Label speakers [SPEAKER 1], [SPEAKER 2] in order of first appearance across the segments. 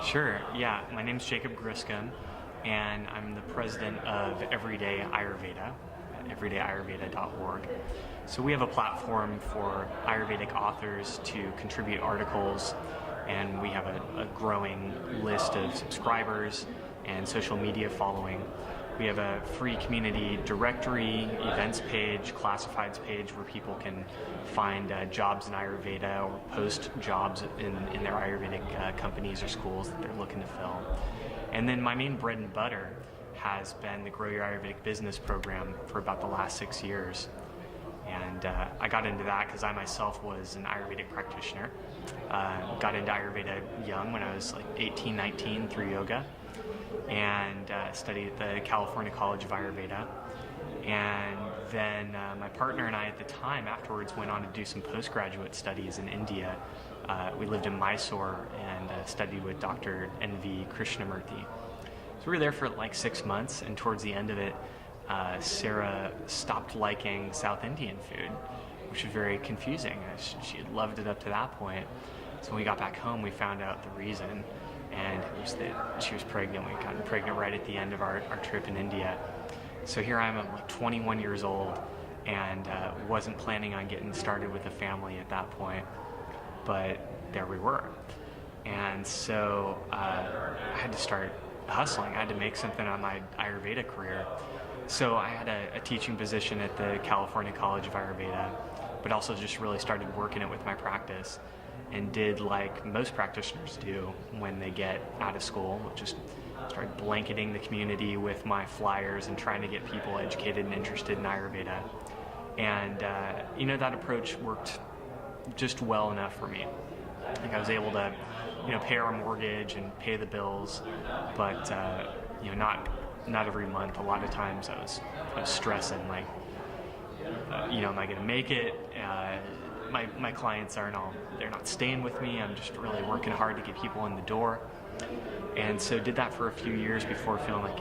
[SPEAKER 1] Sure, yeah. My name's Jacob Griscom, and I'm the president of Everyday Ayurveda, at everydayayurveda.org. So we have a platform for Ayurvedic authors to contribute articles, and we have a growing list of subscribers and social media following. We have a free community directory, events page, classifieds page where people can find jobs in Ayurveda or post jobs in their Ayurvedic companies or schools that they're looking to fill. And then my main bread and butter has been the Grow Your Ayurvedic Business program for about the last 6 years. And I got into that because I myself was an Ayurvedic practitioner. Got into Ayurveda young when I was like 18, 19 through yoga, and studied at the California College of Ayurveda. And then my partner and I at the time afterwards went on to do some postgraduate studies in India. We lived in Mysore and studied with Dr. N.V. Krishnamurthy. So we were there for like 6 months, and towards the end of it, Sarah stopped liking South Indian food, which was very confusing. She had loved it up to that point. So when we got back home, we found out the reason, and it was that she was pregnant. We got pregnant right at the end of our trip in India. So here I am, I'm like 21 years old, and wasn't planning on getting started with a family at that point, but there we were. And so I had to start hustling. I had to make something on my Ayurveda career. So I had a teaching position at the California College of Ayurveda, but also just really started working it with my practice, and did like most practitioners do when they get out of school, just started blanketing the community with my flyers and trying to get people educated and interested in Ayurveda. And that approach worked just well enough for me. I think I was able to pay our mortgage and pay the bills, but not every month. A lot of times I was stressing, like, am I going to make it? My clients they're not staying with me. I'm just really working hard to get people in the door. And so did that for a few years before feeling like,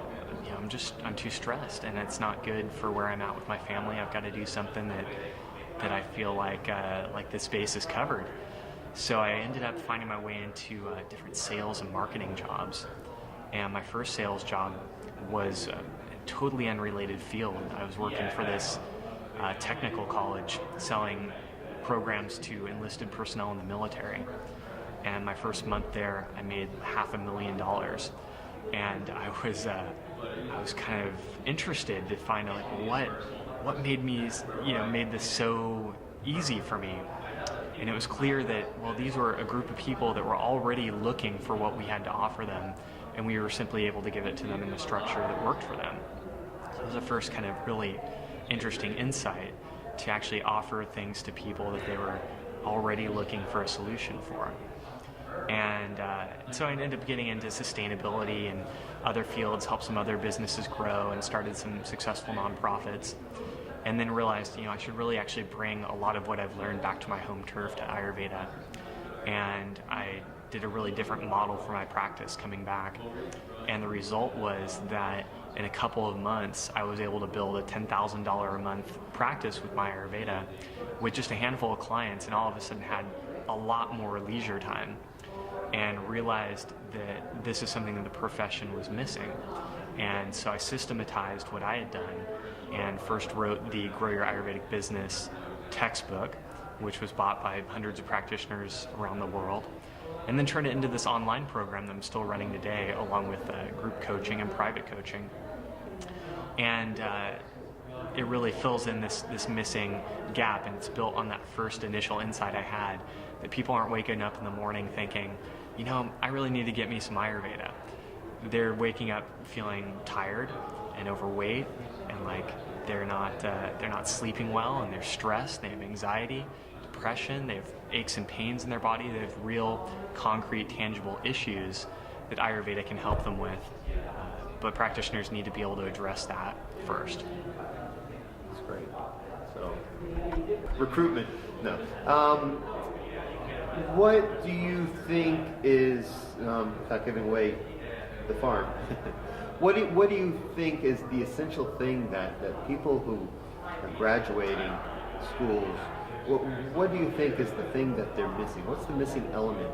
[SPEAKER 1] I'm too stressed, and it's not good for where I'm at with my family. I've got to do something that I feel like this space is covered. So I ended up finding my way into different sales and marketing jobs. And my first sales job was a totally unrelated field. I was working for this technical college selling programs to enlisted personnel in the military. And my first month there, I made $500,000. And I was kind of interested to find out what made this so easy for me. And it was clear that, these were a group of people that were already looking for what we had to offer them, and we were simply able to give it to them in a structure that worked for them. So it was the first kind of really interesting insight to actually offer things to people that they were already looking for a solution for. And so I ended up getting into sustainability and other fields, helped some other businesses grow, and started some successful nonprofits. And then realized, I should really actually bring a lot of what I've learned back to my home turf, to Ayurveda. And I did a really different model for my practice coming back. And the result was that in a couple of months, I was able to build a $10,000 a month practice with my Ayurveda with just a handful of clients, and all of a sudden had a lot more leisure time, and realized that this is something that the profession was missing. And so I systematized what I had done, and first wrote the Grow Your Ayurvedic Business textbook, which was bought by hundreds of practitioners around the world, and then turned it into this online program that I'm still running today, along with group coaching and private coaching. And it really fills in this missing gap, and it's built on that first initial insight I had, that people aren't waking up in the morning thinking, I really need to get me some Ayurveda. They're waking up feeling tired and overweight, and like they're not sleeping well, and they're stressed, they have anxiety, depression, they have aches and pains in their body, they have real concrete, tangible issues that Ayurveda can help them with. But practitioners need to be able to address that first.
[SPEAKER 2] That's great. So, recruitment. No. What do you think is, without giving away the farm, what do you think is the essential thing that people who are graduating schools, what do you think is the thing that they're missing? What's the missing element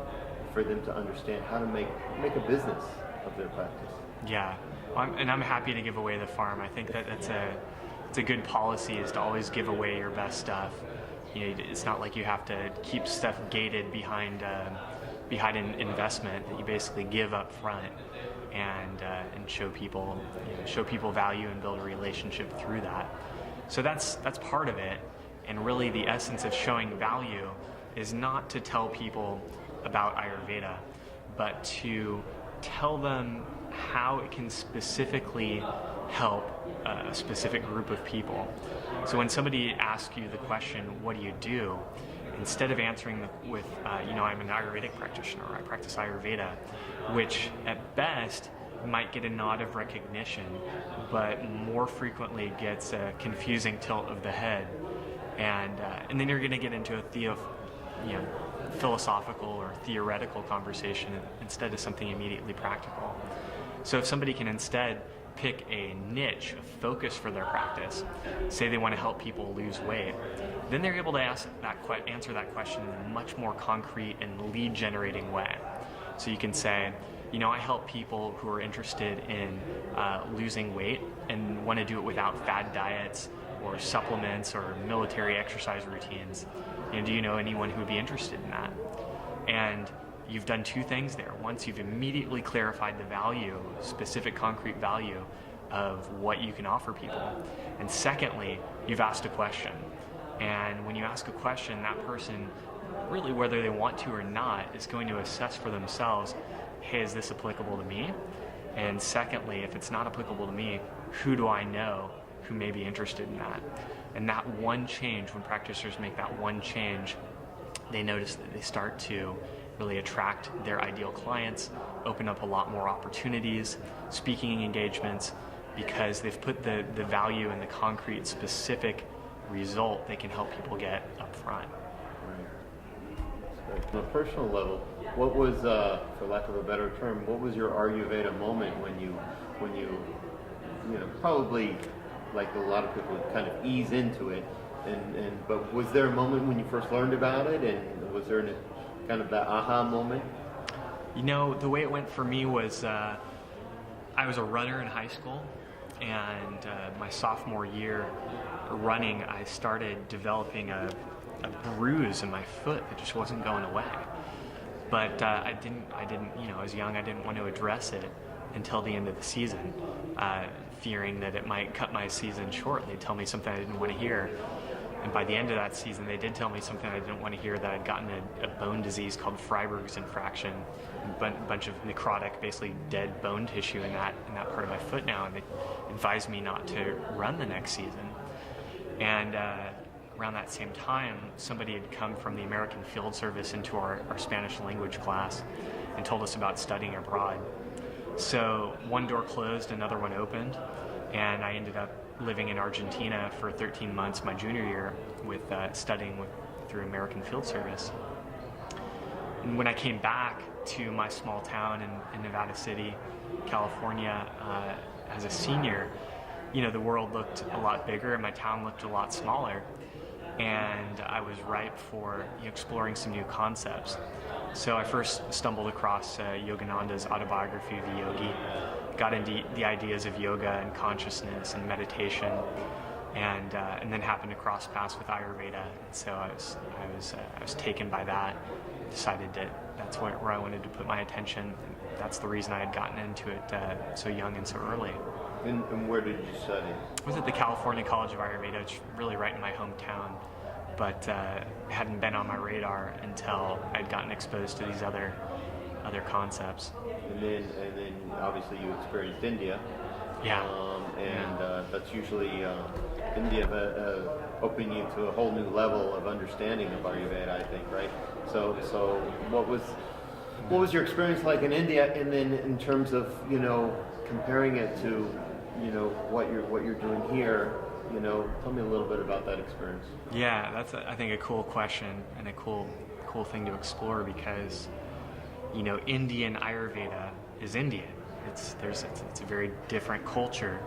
[SPEAKER 2] for them to understand how to make a business of their practice.
[SPEAKER 1] Yeah, and I'm happy to give away the farm. I think that it's a good policy, is to always give away your best stuff. It's not like you have to keep stuff gated behind an investment that you basically give up front, and show people value and build a relationship through that. So that's part of it. And really, the essence of showing value is not to tell people about Ayurveda, but to tell them how it can specifically help a specific group of people. So when somebody asks you the question, what do you do? Instead of answering with, I'm an Ayurvedic practitioner, or I practice Ayurveda, which at best might get a nod of recognition, but more frequently gets a confusing tilt of the head. And then you're going to get into a philosophical or theoretical conversation instead of something immediately practical. So if somebody can instead pick a niche, a focus for their practice, say they want to help people lose weight, then they're able to answer that question in a much more concrete and lead generating way. So you can say, I help people who are interested in losing weight and want to do it without fad diets or supplements or military exercise routines. Do you know anyone who would be interested in that? And you've done two things there. Once, you've immediately clarified the value, specific concrete value of what you can offer people. And secondly, you've asked a question. And when you ask a question, that person, really whether they want to or not, is going to assess for themselves, hey, is this applicable to me? And secondly, if it's not applicable to me, who do I know who may be interested in that? And that one change, when practitioners make that one change, they notice that they start to really attract their ideal clients, open up a lot more opportunities, speaking engagements, because they've put the value in the concrete, specific result they can help people get up front.
[SPEAKER 2] Right. On a personal level, what was, for lack of a better term, what was your Ayurveda moment when you probably, like a lot of people, kind of ease into it, but was there a moment when you first learned about it, and was there kind of that aha moment?
[SPEAKER 1] The way it went for me was I was a runner in high school, and my sophomore year running, I started developing a bruise in my foot that just wasn't going away. But I didn't. I was young. I didn't want to address it until the end of the season, fearing that it might cut my season short. They'd tell me something I didn't want to hear. And by the end of that season, they did tell me something I didn't want to hear, that I'd gotten a bone disease called Freiberg's infraction, a bunch of necrotic, basically dead bone tissue in that part of my foot now, and they advised me not to run the next season. And around that same time, somebody had come from the American Field Service into our Spanish language class and told us about studying abroad. So one door closed, another one opened, and I ended up living in Argentina for 13 months my junior year with studying through American Field Service. And when I came back to my small town in Nevada City, California, as a senior, the world looked a lot bigger and my town looked a lot smaller. And I was ripe for exploring some new concepts. So I first stumbled across Yogananda's autobiography of a yogi, got into the ideas of yoga and consciousness and meditation, and then happened to cross paths with Ayurveda. And so I was taken by that. Decided that that's where I wanted to put my attention. That's the reason I had gotten into it so young and so early.
[SPEAKER 2] And where did you study?
[SPEAKER 1] I was at the California College of Ayurveda, which is really right in my hometown, but hadn't been on my radar until I'd gotten exposed to these other concepts.
[SPEAKER 2] And then obviously you experienced India.
[SPEAKER 1] Yeah.
[SPEAKER 2] That's usually India opening you to a whole new level of understanding of Ayurveda, I think, right? So what was your experience like in India, and then in terms of comparing it to what you're doing here? Tell me a little bit about that experience.
[SPEAKER 1] Yeah, that's I think a cool question and a cool thing to explore, because Indian Ayurveda is Indian. It's a very different culture.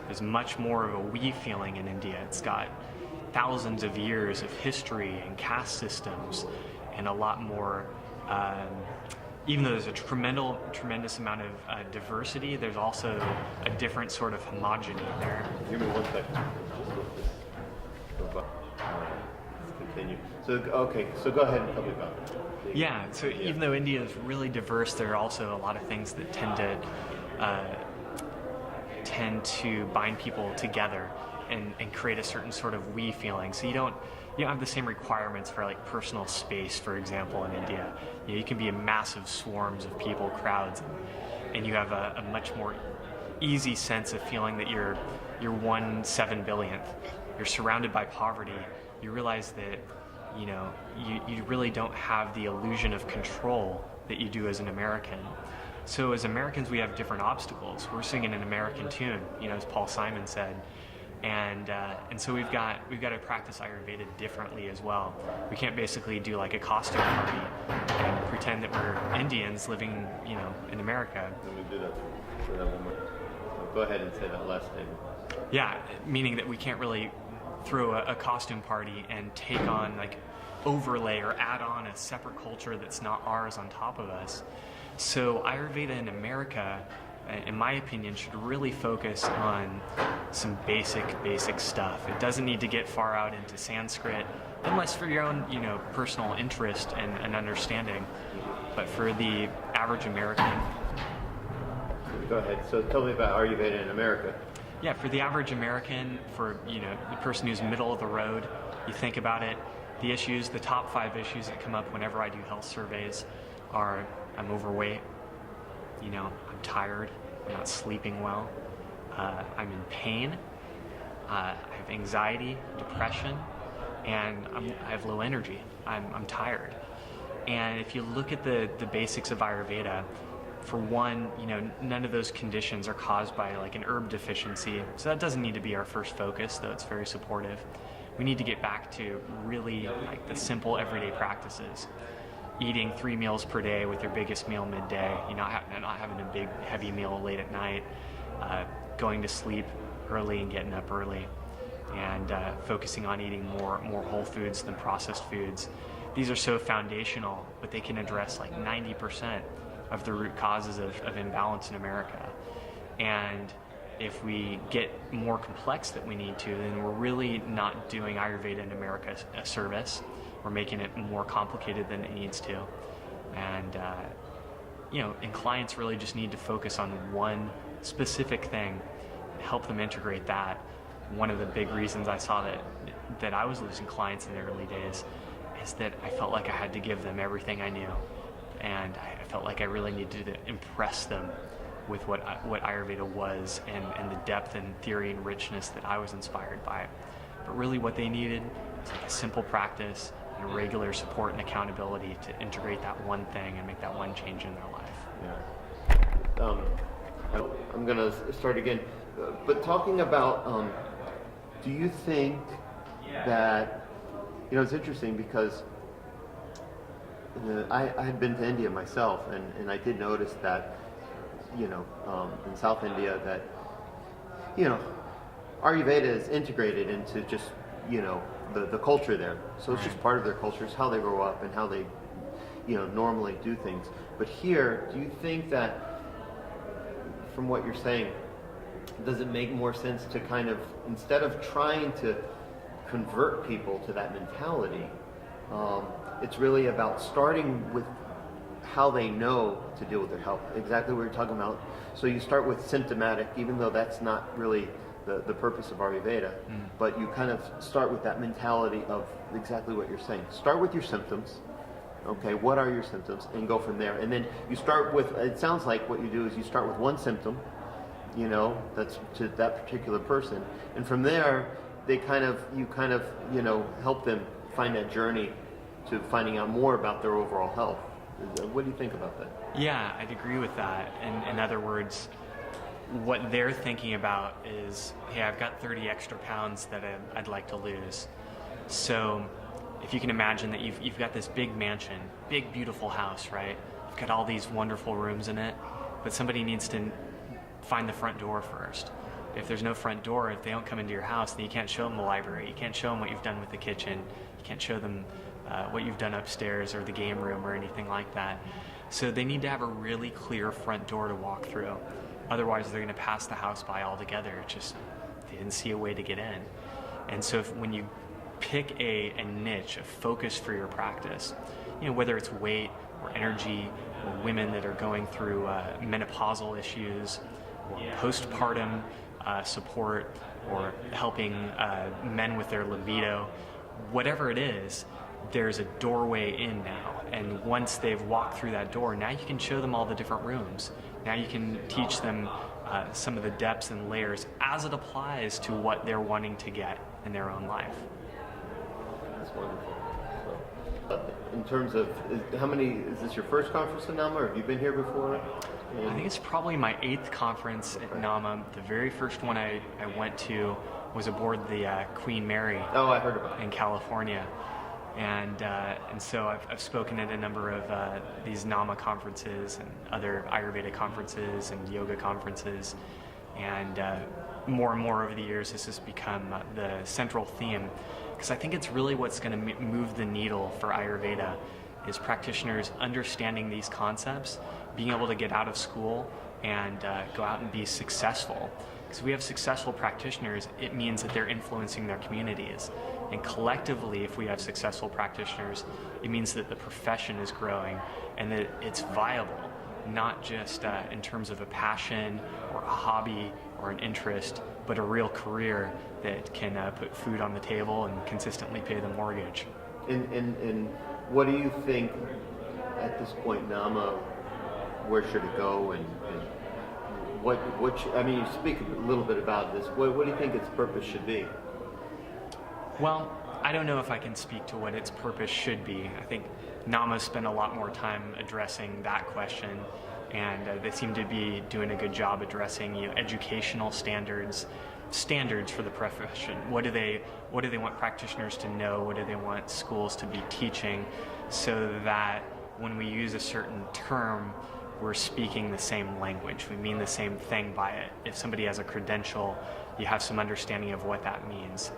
[SPEAKER 1] There's much more of a we feeling in India. It's got thousands of years of history and caste systems, and a lot more even though there's a tremendous amount of diversity, there's also a different sort of homogeny there.
[SPEAKER 2] Give me 1 second. Just look this. Let's continue. So, okay, so go ahead and tell me about it.
[SPEAKER 1] Yeah, so even though India is really diverse, there are also a lot of things that tend to bind people together and create a certain sort of we feeling. So you don't have the same requirements for like personal space, for example, in India. You can be in massive swarms of people, crowds, and you have a much more easy sense of feeling that you're 1/7 billionth. You're surrounded by poverty. You realize that you really don't have the illusion of control that you do as an American. So as Americans, we have different obstacles. We're singing an American tune, as Paul Simon said, and so we've got to practice Ayurveda differently as well. We can't basically do like a costume party and pretend that we're Indians living, in America.
[SPEAKER 2] Let me do that. Say that one more. Go ahead and say that last statement.
[SPEAKER 1] Yeah, meaning that we can't really throw a costume party and take on like overlay or add on a separate culture that's not ours on top of us. So Ayurveda in America, in my opinion, should really focus on some basic stuff. It doesn't need to get far out into Sanskrit, unless for your own, personal interest and understanding. But for the average American,
[SPEAKER 2] go ahead. So tell me about Ayurveda in America.
[SPEAKER 1] Yeah, for the average American, for the person who's middle of the road, you think about it, the top 5 issues that come up whenever I do health surveys are I'm overweight, I'm tired, I'm not sleeping well, I'm in pain, I have anxiety, depression, and I have low energy. I'm tired. And if you look at the basics of Ayurveda, for one, none of those conditions are caused by like an herb deficiency. So that doesn't need to be our first focus, though it's very supportive. We need to get back to really like the simple everyday practices. Eating 3 meals per day with your biggest meal midday, not having a big heavy meal late at night, going to sleep early and getting up early, and focusing on eating more whole foods than processed foods. These are so foundational, but they can address like 90% of the root causes of imbalance in America. And if we get more complex than we need to, then we're really not doing Ayurveda in America a service. We're making it more complicated than it needs to. And, and clients really just need to focus on one specific thing, help them integrate that. One of the big reasons I saw that I was losing clients in the early days is that I felt like I had to give them everything I knew. And I felt like I really needed to impress them with what Ayurveda was and the depth and theory and richness that I was inspired by. But really what they needed was like a simple practice and regular support and accountability to integrate that one thing and make that one change in their life.
[SPEAKER 2] Yeah. I'm going to start again. But talking about, do you think that, it's interesting because I had been to India myself, and I did notice that, in South India, that, Ayurveda is integrated into just, the culture there. So it's just part of their culture. It's how they grow up and how they, normally do things. But here, do you think that, from what you're saying, does it make more sense to kind of, instead of trying to convert people to that mentality, it's really about starting with how they know to deal with their health. Exactly what you're talking about. So you start with symptomatic, even though that's not really the purpose of Ayurveda, but you kind of start with that mentality of exactly what you're saying. Start with your symptoms. Okay, what are your symptoms? And go from there. And then you start with, it sounds like what you do is you start with one symptom, that's to that particular person. And from there, you kind of, help them find that journey to finding out more about their overall health. What do you think about that?
[SPEAKER 1] Yeah, I'd agree with that. In other words, what they're thinking about is, hey, I've got 30 extra pounds that I'd like to lose. So if you can imagine that you've got this big mansion, big beautiful house, right? You've got all these wonderful rooms in it, but somebody needs to find the front door first. If there's no front door, if they don't come into your house, then you can't show them the library. You can't show them what you've done with the kitchen. You can't show them what you've done upstairs or the game room or anything like that. So they need to have a really clear front door to walk through. Otherwise, they're going to pass the house by altogether. It's just, they didn't see a way to get in. And so when you pick a niche, a focus for your practice, whether it's weight or energy or women that are going through menopausal issues or postpartum support or helping men with their libido, whatever it is, there's a doorway in now. And once they've walked through that door, now you can show them all the different rooms. Now you can teach them some of the depths and layers as it applies to what they're wanting to get in their own life.
[SPEAKER 2] That's wonderful. So, in terms of, is this your first conference in NAMA, or have you been here before?
[SPEAKER 1] I think it's probably my 8th conference at NAMA. The very first one I went to was aboard the Queen Mary.
[SPEAKER 2] Oh, I heard about it.
[SPEAKER 1] In California. And so I've spoken at a number of these NAMA conferences and other Ayurveda conferences and yoga conferences. And more and more over the years, this has become the central theme. Because I think it's really what's going to move the needle for Ayurveda is practitioners understanding these concepts, being able to get out of school and go out and be successful. Because if we have successful practitioners, it means that they're influencing their communities. And collectively, if we have successful practitioners, it means that the profession is growing and that it's viable, not just in terms of a passion or a hobby or an interest, but a real career that can put food on the table and consistently pay the mortgage.
[SPEAKER 2] And what do you think at this point, NAMA, where should it go, and you speak a little bit about this. What do you think its purpose should be?
[SPEAKER 1] Well, I don't know if I can speak to what its purpose should be. I think NAMA spent a lot more time addressing that question, and they seem to be doing a good job addressing educational standards for the profession. What do they want practitioners to know? What do they want schools to be teaching, so that when we use a certain term, we're speaking the same language. We mean the same thing by it. If somebody has a credential, you have some understanding of what that means.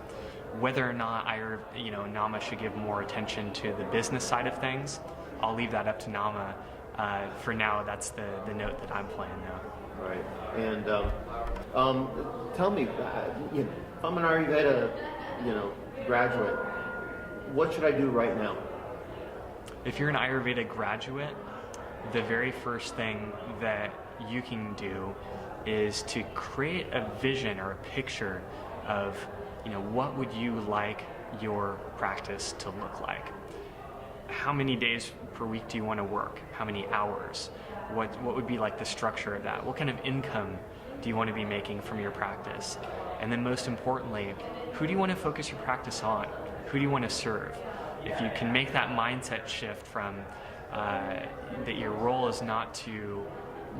[SPEAKER 1] Whether or not NAMA should give more attention to the business side of things, I'll leave that up to NAMA. For now, that's the note that I'm playing now.
[SPEAKER 2] Right. And tell me, if I'm an Ayurveda, graduate, what should I do right now?
[SPEAKER 1] If you're an Ayurveda graduate, the very first thing that you can do is to create a vision or a picture of, what would you like your practice to look like? How many days per week do you want to work? How many hours? What would be like the structure of that? What kind of income do you want to be making from your practice? And then most importantly, who do you want to focus your practice on? Who do you want to serve? If you can make that mindset shift from that your role is not to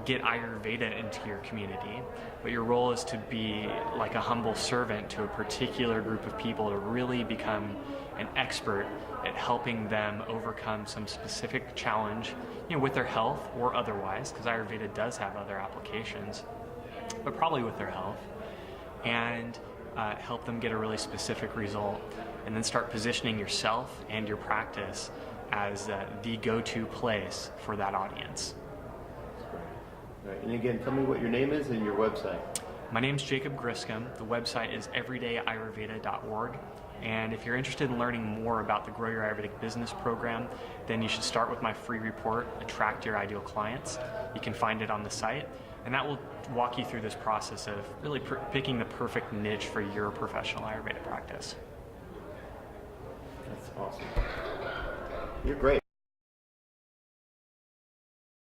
[SPEAKER 1] get Ayurveda into your community, but your role is to be like a humble servant to a particular group of people, to really become an expert at helping them overcome some specific challenge, with their health or otherwise, because Ayurveda does have other applications, but probably with their health, and help them get a really specific result, and then start positioning yourself and your practice as the go-to place for that audience.
[SPEAKER 2] Right. And again, tell me what your name is and your website.
[SPEAKER 1] My name's Jacob Griscom. The website is everydayayurveda.org. And if you're interested in learning more about the Grow Your Ayurvedic Business program, then you should start with my free report, Attract Your Ideal Clients. You can find it on the site, and that will walk you through this process of really picking the perfect niche for your professional Ayurveda practice.
[SPEAKER 2] That's awesome. You're great.